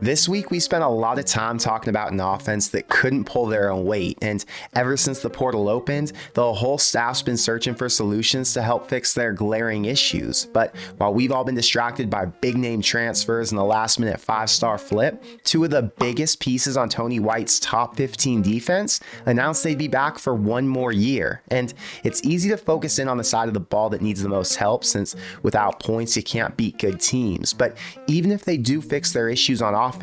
This week, we spent a lot of time talking about an offense that couldn't pull their own weight, and ever since the portal opened, the whole staff's been searching for solutions to help fix their glaring issues. But while we've all been distracted by big-name transfers and the last-minute 5-star flip, two of the biggest pieces on Tony White's top 15 defense announced they'd be back for one more year. And it's easy to focus in on the side of the ball that needs the most help, since without points, you can't beat good teams. But even if they do fix their issues on offense,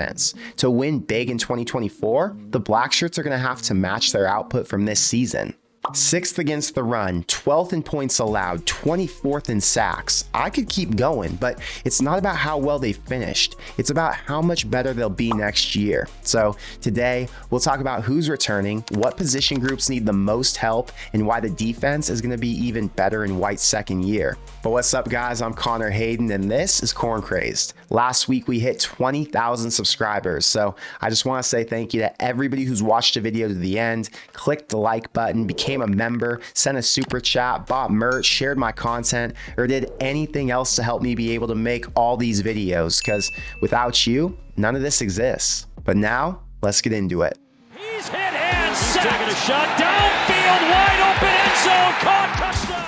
to win big in 2024, the Blackshirts are going to have to match their output from this season. 6th against the run, 12th in points allowed, 24th in sacks. I could keep going, but it's not about how well they finished. It's about how much better they'll be next year. So today, we'll talk about who's returning, what position groups need the most help, and why the defense is going to be even better in White's second year. But what's up, guys? I'm Connor Hayden, and this is Corn Crazed. Last week, we hit 20,000 subscribers, so I just want to say thank you to everybody who's watched the video to the end, clicked the like button, became a member, sent a super chat, bought merch, shared my content, or did anything else to help me be able to make all these videos, because without you, none of this exists. But now, let's get into it. He's hit and sacked. He's taking a shot downfield, wide open end zone, caught, touchdown.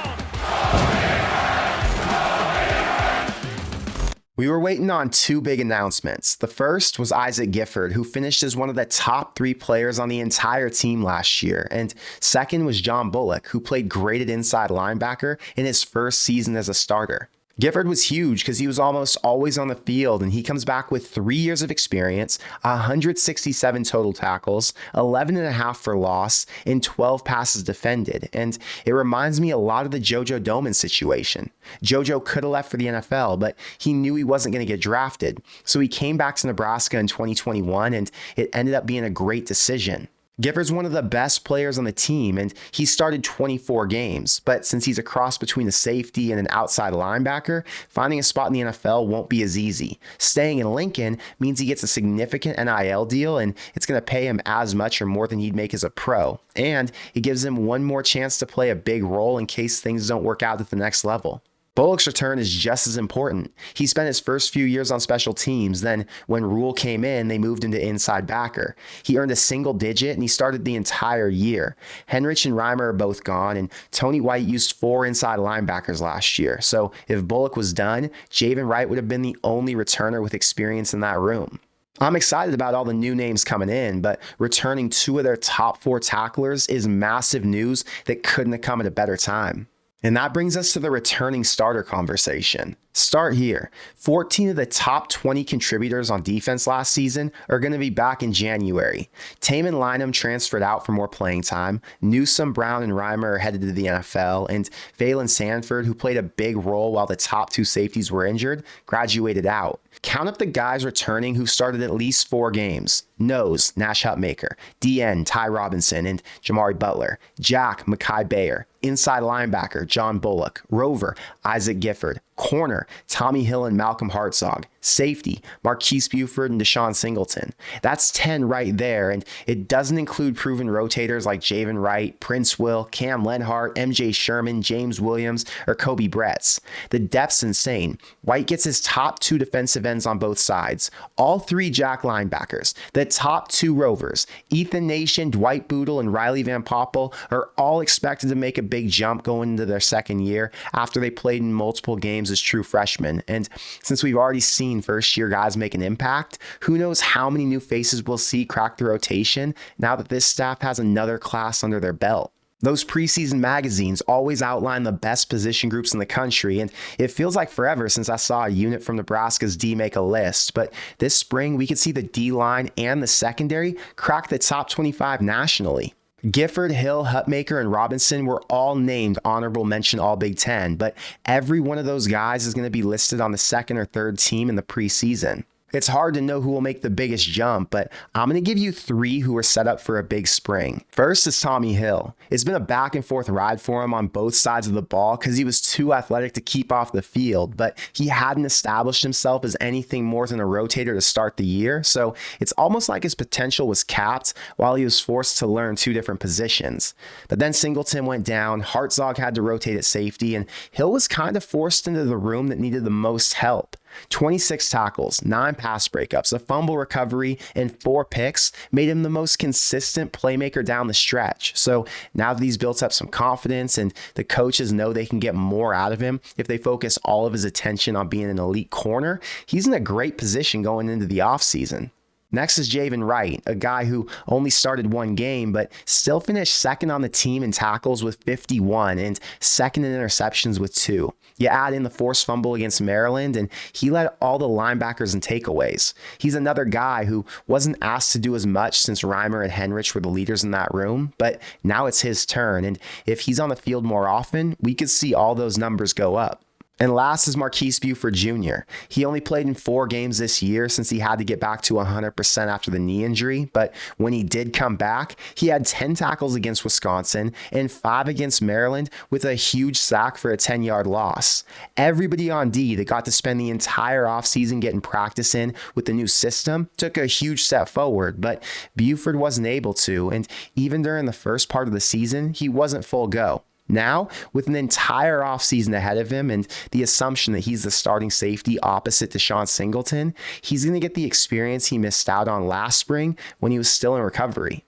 We were waiting on two big announcements. The first was Isaac Gifford, who finished as one of the top 3 players on the entire team last year. And second was John Bullock, who played great at inside linebacker in his first season as a starter. Gifford was huge because he was almost always on the field, and he comes back with 3 years of experience, 167 total tackles, 11.5 for loss, and 12 passes defended. And it reminds me a lot of the JoJo Domann situation. JoJo could have left for the NFL, but he knew he wasn't going to get drafted. So he came back to Nebraska in 2021, and it ended up being a great decision. Gifford's one of the best players on the team, and he started 24 games. But since he's a cross between a safety and an outside linebacker, finding a spot in the NFL won't be as easy. Staying in Lincoln means he gets a significant NIL deal, and it's going to pay him as much or more than he'd make as a pro. And it gives him one more chance to play a big role in case things don't work out at the next level. Bullock's return is just as important. He spent his first few years on special teams. Then when Rhule came in, they moved him to inside backer. He earned a single digit and he started the entire year. Henrich and Reimer are both gone, and Tony White used 4 inside linebackers last year. So if Bullock was done, Javen Wright would have been the only returner with experience in that room. I'm excited about all the new names coming in, but returning 2 of their top 4 tacklers is massive news that couldn't have come at a better time. And that brings us to the returning starter conversation. Start here. 14 of the top 20 contributors on defense last season are going to be back in January. Taman Lynham transferred out for more playing time. Newsome, Brown, and Reimer are headed to the NFL. And Valen Sanford, who played a big role while the top 2 safeties were injured, graduated out. Count up the guys returning who started at least 4 games. Nose, Nash Hutmaker. DN, Ty Robinson and Jamari Butler. Jack, Mekhi Bayer. Inside linebacker, John Bullock. Rover, Isaac Gifford. Corner, Tommy Hill and Malcolm Hartzog. Safety, Marquise Buford and Deshaun Singleton. That's 10 right there, and it doesn't include proven rotators like Javen Wright, Prince Will, Cam Lenhart, MJ Sherman, James Williams, or Kobe Bretz. The depth's insane. White gets his top 2 defensive ends on both sides, all 3 jack linebackers, the top 2 rovers, Ethan Nation, Dwight Boodle, and Riley Van Poppel are all expected to make a big jump going into their second year after they played in multiple games as true freshmen. And since we've already seen first-year guys make an impact, who knows how many new faces we'll see crack the rotation now that this staff has another class under their belt. Those preseason magazines always outline the best position groups in the country, and it feels like forever since I saw a unit from Nebraska'S D make a list. But this spring, we could see the D-line and the secondary crack the top 25 nationally. Gifford, Hill, Hutmaker, and Robinson were all named honorable mention All Big Ten, but every one of those guys is going to be listed on the second or third team in the preseason. It's hard to know who will make the biggest jump, but I'm going to give you 3 who are set up for a big spring. First is Tommy Hill. It's been a back and forth ride for him on both sides of the ball because he was too athletic to keep off the field, but he hadn't established himself as anything more than a rotator to start the year, so it's almost like his potential was capped while he was forced to learn 2 different positions. But then Singleton went down, Hartzog had to rotate at safety, and Hill was kind of forced into the room that needed the most help. 26 tackles, 9 pass breakups, a fumble recovery, and 4 picks made him the most consistent playmaker down the stretch. So now that he's built up some confidence and the coaches know they can get more out of him if they focus all of his attention on being an elite corner, he's in a great position going into the offseason. Next is Javen Wright, a guy who only started 1 game, but still finished second on the team in tackles with 51 and second in interceptions with 2. You add in the forced fumble against Maryland, and he led all the linebackers in takeaways. He's another guy who wasn't asked to do as much since Reimer and Henrich were the leaders in that room, but now it's his turn, and if he's on the field more often, we could see all those numbers go up. And last is Marquise Buford Jr. He only played in 4 games this year since he had to get back to 100% after the knee injury, but when he did come back, he had 10 tackles against Wisconsin and 5 against Maryland with a huge sack for a 10-yard loss. Everybody on D that got to spend the entire offseason getting practice in with the new system took a huge step forward, but Buford wasn't able to, and even during the first part of the season, he wasn't full go. Now, with an entire offseason ahead of him and the assumption that he's the starting safety opposite to Sean Singleton, he's going to get the experience he missed out on last spring when he was still in recovery.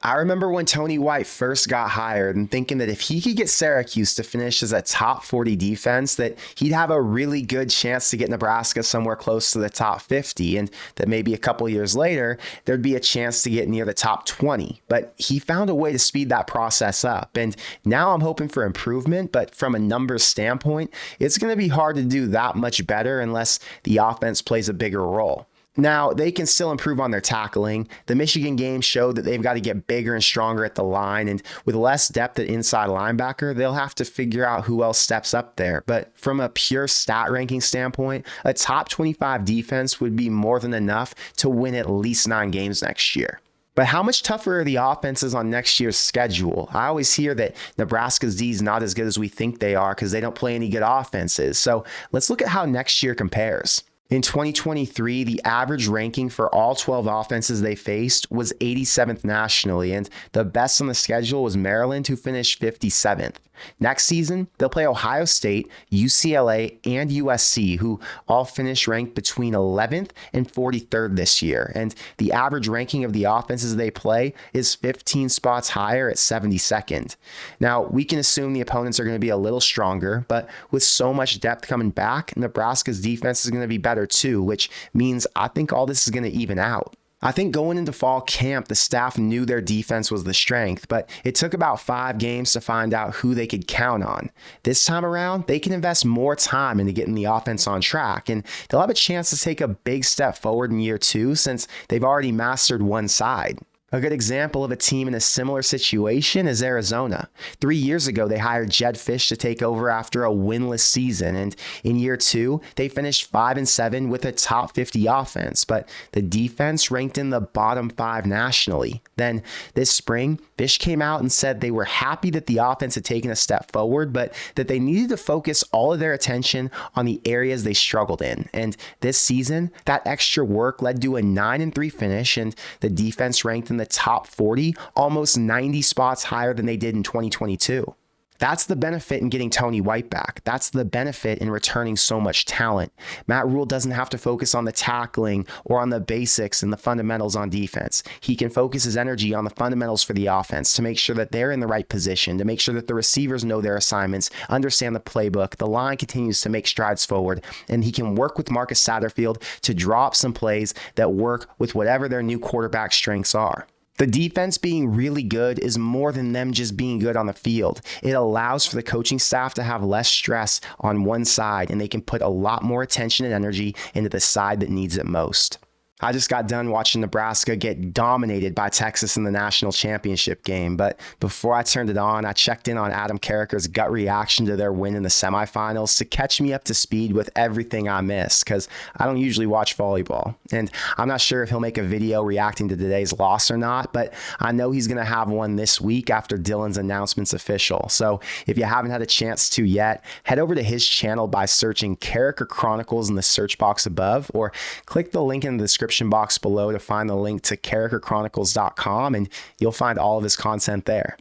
I remember when Tony White first got hired and thinking that if he could get Syracuse to finish as a top 40 defense, that he'd have a really good chance to get Nebraska somewhere close to the top 50, and that maybe a couple years later, there'd be a chance to get near the top 20. But he found a way to speed that process up, and now I'm hoping for improvement, but from a numbers standpoint, it's going to be hard to do that much better unless the offense plays a bigger role. Now, they can still improve on their tackling. The Michigan game showed that they've got to get bigger and stronger at the line, and with less depth at inside linebacker, they'll have to figure out who else steps up there. But from a pure stat ranking standpoint, a top 25 defense would be more than enough to win at least 9 games next year. But how much tougher are the offenses on next year's schedule? I always hear that Nebraska's D is not as good as we think they are because they don't play any good offenses. So let's look at how next year compares. In 2023, the average ranking for all 12 offenses they faced was 87th nationally, and the best on the schedule was Maryland, who finished 57th. Next season, they'll play Ohio State, UCLA, and USC, who all finished ranked between 11th and 43rd this year, and the average ranking of the offenses they play is 15 spots higher at 72nd. Now, we can assume the opponents are going to be a little stronger, but with so much depth coming back, Nebraska's defense is going to be better too, which means I think all this is going to even out. I think going into fall camp, the staff knew their defense was the strength, but it took about 5 games to find out who they could count on. This time around, they can invest more time into getting the offense on track, and they'll have a chance to take a big step forward in year 2 since they've already mastered one side. A good example of a team in a similar situation is Arizona. 3 years ago, they hired Jed Fish to take over after a winless season, and in year 2, they finished 5-7 with a top 50 offense, but the defense ranked in the bottom 5 nationally. Then this spring, Fish came out and said they were happy that the offense had taken a step forward, but that they needed to focus all of their attention on the areas they struggled in. And this season, that extra work led to a 9-3 finish, and the defense ranked in the top 40, almost 90 spots higher than they did in 2022. That's the benefit in getting Tony White back. That's the benefit in returning so much talent. Matt Rhule doesn't have to focus on the tackling or on the basics and the fundamentals on defense. He can focus his energy on the fundamentals for the offense to make sure that they're in the right position, to make sure that the receivers know their assignments, understand the playbook, the line continues to make strides forward, and he can work with Marcus Satterfield to draw up some plays that work with whatever their new quarterback strengths are. The defense being really good is more than them just being good on the field. It allows for the coaching staff to have less stress on one side, and they can put a lot more attention and energy into the side that needs it most. I just got done watching Nebraska get dominated by Texas in the national championship game, but before I turned it on, I checked in on Adam Carricker's gut reaction to their win in the semifinals to catch me up to speed with everything I missed, because I don't usually watch volleyball. And I'm not sure if he'll make a video reacting to today's loss or not, but I know he's going to have one this week after Dylan's announcement's official. So if you haven't had a chance to yet, head over to his channel by searching Carricker Chronicles in the search box above, or click the link in the description box below to find the link to carrickerchronicles.com, and you'll find all of his content there.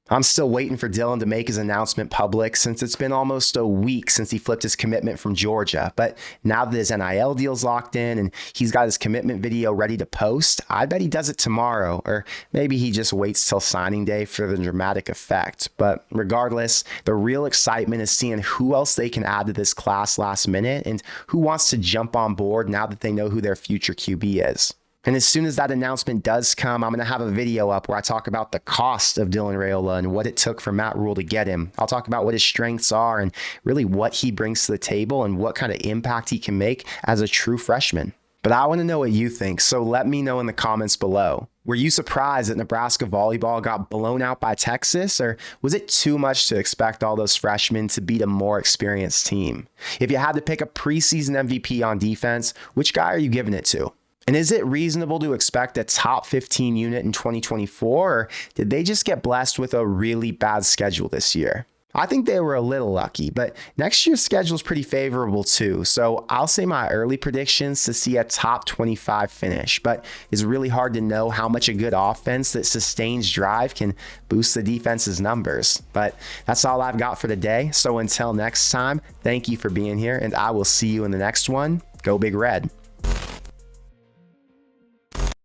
I'm still waiting for Dylan to make his announcement public since it's been almost a week since he flipped his commitment from Georgia. But now that his NIL deal's locked in and he's got his commitment video ready to post, I bet he does it tomorrow, or maybe he just waits till signing day for the dramatic effect. But regardless, the real excitement is seeing who else they can add to this class last minute and who wants to jump on board now that they know who their future QB is. And as soon as that announcement does come, I'm going to have a video up where I talk about the cost of Dylan Rhule and what it took for Matt Rhule to get him. I'll talk about what his strengths are and really what he brings to the table and what kind of impact he can make as a true freshman. But I want to know what you think, so let me know in the comments below. Were you surprised that Nebraska volleyball got blown out by Texas, or was it too much to expect all those freshmen to beat a more experienced team? If you had to pick a preseason MVP on defense, which guy are you giving it to? And is it reasonable to expect a top 15 unit in 2024, or did they just get blessed with a really bad schedule this year? I think they were a little lucky, but next year's schedule is pretty favorable too. So I'll say my early predictions to see a top 25 finish, but it's really hard to know how much a good offense that sustains drive can boost the defense's numbers. But that's all I've got for today. So until next time, thank you for being here, and I will see you in the next one. Go Big Red.